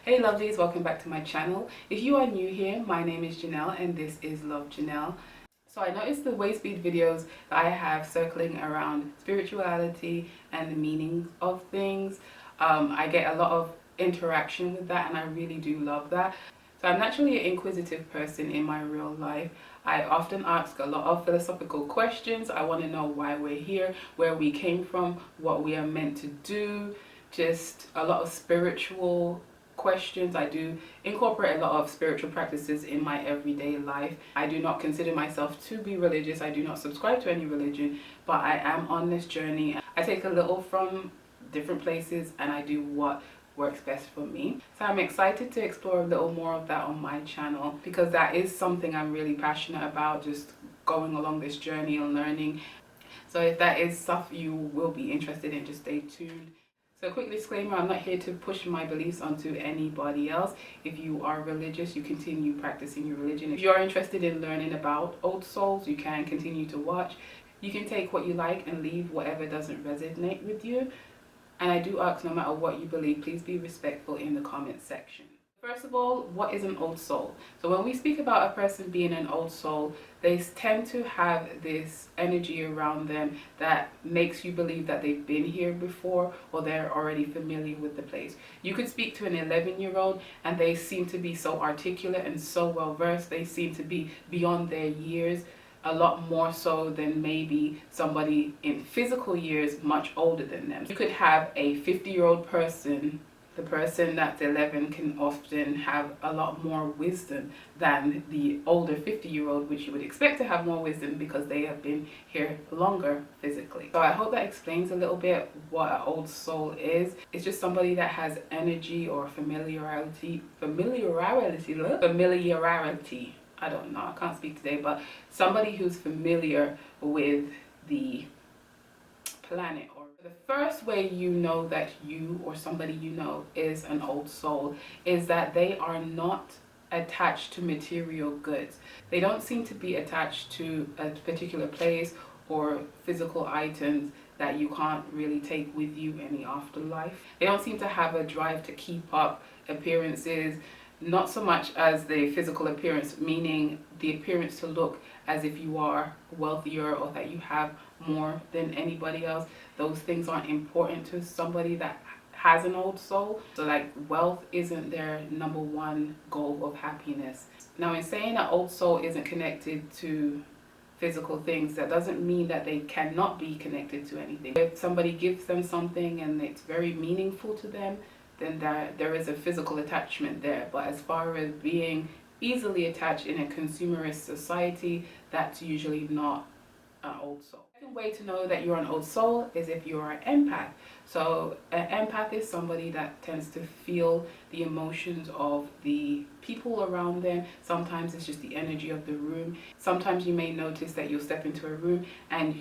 Hey lovelies, welcome back to my channel. If you are new here, my name is Janelle and this is Love Janelle. So I noticed the waist bead videos that I have circling around spirituality and the meaning of things. I get a lot of interaction with that and I really do love that. So I'm naturally an inquisitive person in my real life. I often ask a lot of philosophical questions. I want to know why we're here, where we came from, what we are meant to do, just a lot of spiritual questions. I do incorporate a lot of spiritual practices in my everyday life. I do not consider myself to be religious. I do not subscribe to any religion, but I am on this journey. I take a little from different places and I do what works best for me. So I'm excited to explore a little more of that on my channel because that is something I'm really passionate about, just going along this journey and learning. So if that is stuff you will be interested in, just stay tuned. So quick disclaimer, I'm not here to push my beliefs onto anybody else. If you are religious, you continue practicing your religion. If you are interested in learning about old souls, you can continue to watch. You can take what you like and leave whatever doesn't resonate with you. And I do ask, no matter what you believe, please be respectful in the comment section. First of all, what is an old soul? So when we speak about a person being an old soul, they tend to have this energy around them that makes you believe that they've been here before or they're already familiar with the place. You could speak to an 11-year-old and they seem to be so articulate and so well versed. They seem to be beyond their years, a lot more so than maybe somebody in physical years much older than them. You could have a 50-year-old person. The person that's 11 can often have a lot more wisdom than the older 50-year-old, which you would expect to have more wisdom because they have been here longer physically. So I hope that explains a little bit what an old soul is. It's just somebody that has energy or familiarity. I don't know, I can't speak today, but somebody who's familiar with the planet. Or the first way you know that you or somebody you know is an old soul is that they are not attached to material goods. They don't seem to be attached to a particular place or physical items that you can't really take with you in the afterlife. They don't seem to have a drive to keep up appearances, not so much as the physical appearance, meaning the appearance to look as if you are wealthier or that you have more than anybody else. Those things aren't important to somebody that has an old soul. So like wealth isn't their number one goal of happiness. Now in saying that old soul isn't connected to physical things, that doesn't mean that they cannot be connected to anything. If somebody gives them something and it's very meaningful to them, then there is a physical attachment there. But as far as being easily attached in a consumerist society, that's usually not an old soul. The second way to know that you're an old soul is if you're an empath. So an empath is somebody that tends to feel the emotions of the people around them. Sometimes it's just the energy of the room. Sometimes you may notice that you'll step into a room and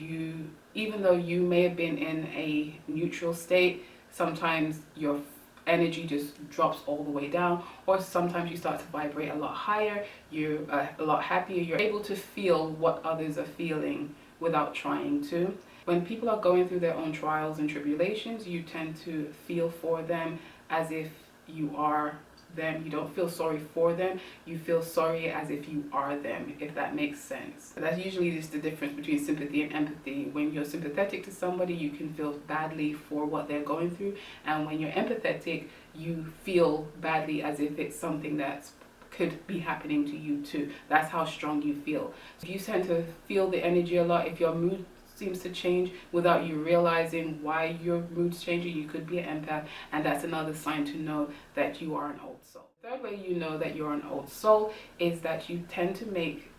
even though you may have been in a neutral state, sometimes your energy just drops all the way down, or sometimes you start to vibrate a lot higher, you're a lot happier, you're able to feel what others are feeling without trying to. When people are going through their own trials and tribulations, you tend to feel for them as if you are them. You don't feel sorry for them, you feel sorry as if you are them, if that makes sense. But that's usually just the difference between sympathy and empathy. When you're sympathetic to somebody, you can feel badly for what they're going through, and when you're empathetic, you feel badly as if it's something that could be happening to you too. That's how strong you feel. If you tend to feel the energy a lot, if your mood seems to change without you realizing why your mood's changing, you could be an empath, and that's another sign to know that you are an old soul. The third way you know that you're an old soul is that you tend to make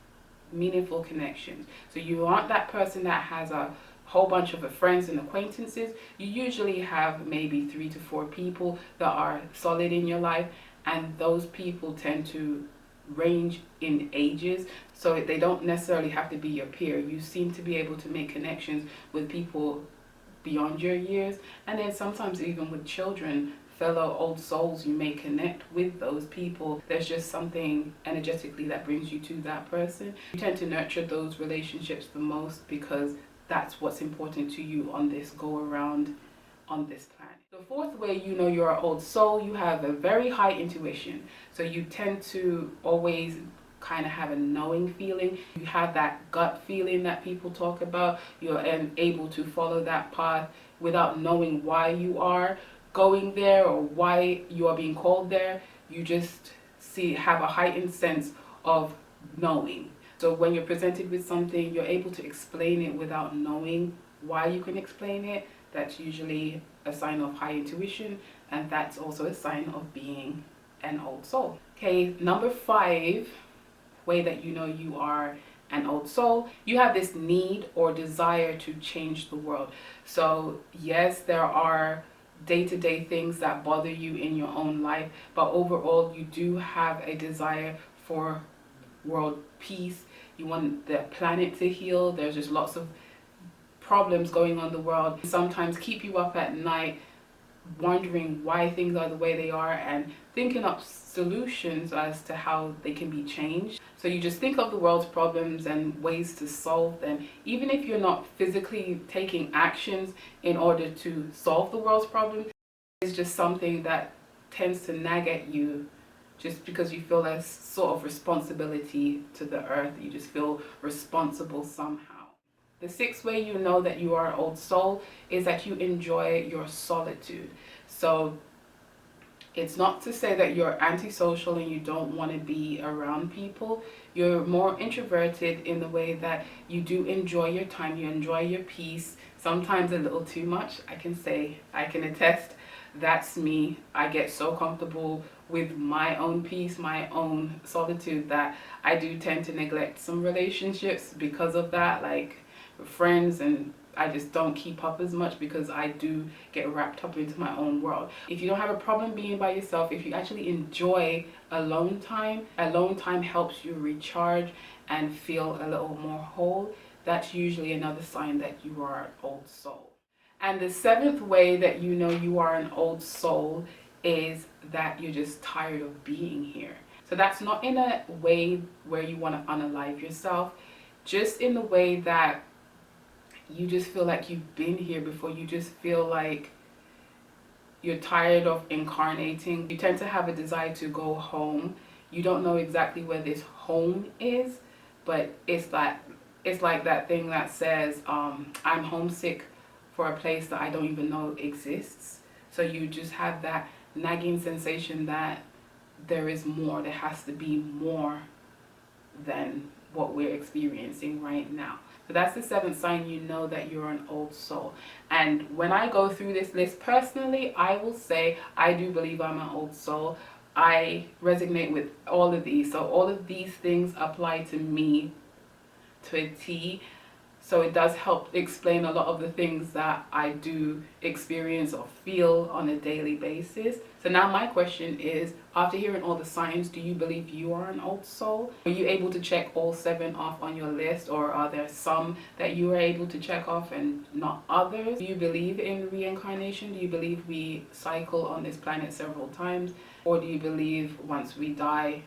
meaningful connections. So you aren't that person that has a whole bunch of friends and acquaintances. You usually have maybe 3 to 4 people that are solid in your life, and those people tend to range in ages, so they don't necessarily have to be your peer. You seem to be able to make connections with people beyond your years, and then sometimes even with children, fellow old souls, you may connect with those people. There's just something energetically that brings you to that person. You tend to nurture those relationships the most because that's what's important to you on this go around on this planet. The The fourth way you know you're an old soul, you have a very high intuition. So you tend to always kind of have a knowing feeling. You have that gut feeling that people talk about. You're able to follow that path without knowing why you are going there or why you are being called there. You just have a heightened sense of knowing. So when you're presented with something, you're able to explain it without knowing why you can explain it. That's usually a sign of high intuition, and that's also a sign of being an old soul. Okay, number 5 way that you know you are an old soul, you have this need or desire to change the world. So yes, there are day-to-day things that bother you in your own life, but overall you do have a desire for world peace. You want the planet to heal. There's just lots of problems going on in the world. Sometimes keep you up at night wondering why things are the way they are and thinking up solutions as to how they can be changed. So you just think of the world's problems and ways to solve them, even if you're not physically taking actions in order to solve the world's problems. It's just something that tends to nag at you just because you feel a sort of responsibility to the earth. You just feel responsible somehow. The 6th way you know that you are an old soul is that you enjoy your solitude. So it's not to say that you're antisocial and you don't want to be around people. You're more introverted in the way that you do enjoy your time, you enjoy your peace, sometimes a little too much. I can attest, that's me. I get so comfortable with my own peace, my own solitude, that I do tend to neglect some relationships because of that, like friends, and I just don't keep up as much because I do get wrapped up into my own world. If you don't have a problem being by yourself, if you actually enjoy alone time helps you recharge and feel a little more whole. That's usually another sign that you are an old soul. And the 7th way that you know you are an old soul is that you're just tired of being here. So that's not in a way where you want to unalive yourself, just in the way that you just feel like you've been here before. You just feel like you're tired of incarnating. You tend to have a desire to go home. You don't know exactly where this home is, but it's like that thing that says, I'm homesick for a place that I don't even know exists. So you just have that nagging sensation that there is more. There has to be more than what we're experiencing right now. So that's the 7th sign you know that you're an old soul. And when I go through this list personally, I will say I do believe I'm an old soul. I resonate with all of these. So all of these things apply to me to a T. So it does help explain a lot of the things that I do experience or feel on a daily basis. So now my question is, after hearing all the signs, do you believe you are an old soul? Are you able to check all 7 off on your list, or are there some that you are able to check off and not others? Do you believe in reincarnation? Do you believe we cycle on this planet several times? Or do you believe once we die,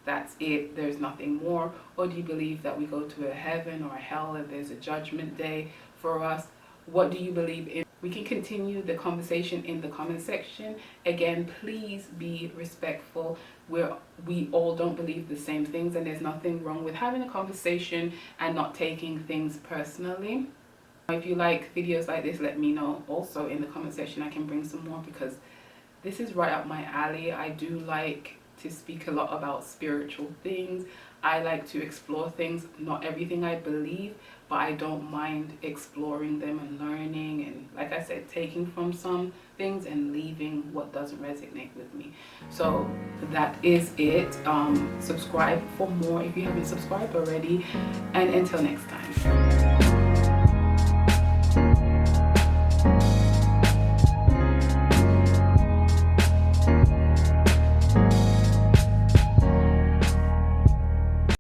that's it, there's nothing more? Or do you believe that we go to a heaven or a hell and there's a judgment day for us? What do you believe in? We can continue the conversation in the comment section. Again, please be respectful. We all don't believe the same things, and there's nothing wrong with having a conversation and not taking things personally. If you like videos like this, let me know also in the comment section. I can bring some more because this is right up my alley. I do like to speak a lot about spiritual things. I like to explore things, not everything I believe, but I don't mind exploring them and learning, and like I said, taking from some things and leaving what doesn't resonate with me. So that is it. Subscribe for more if you haven't subscribed already, and until next time.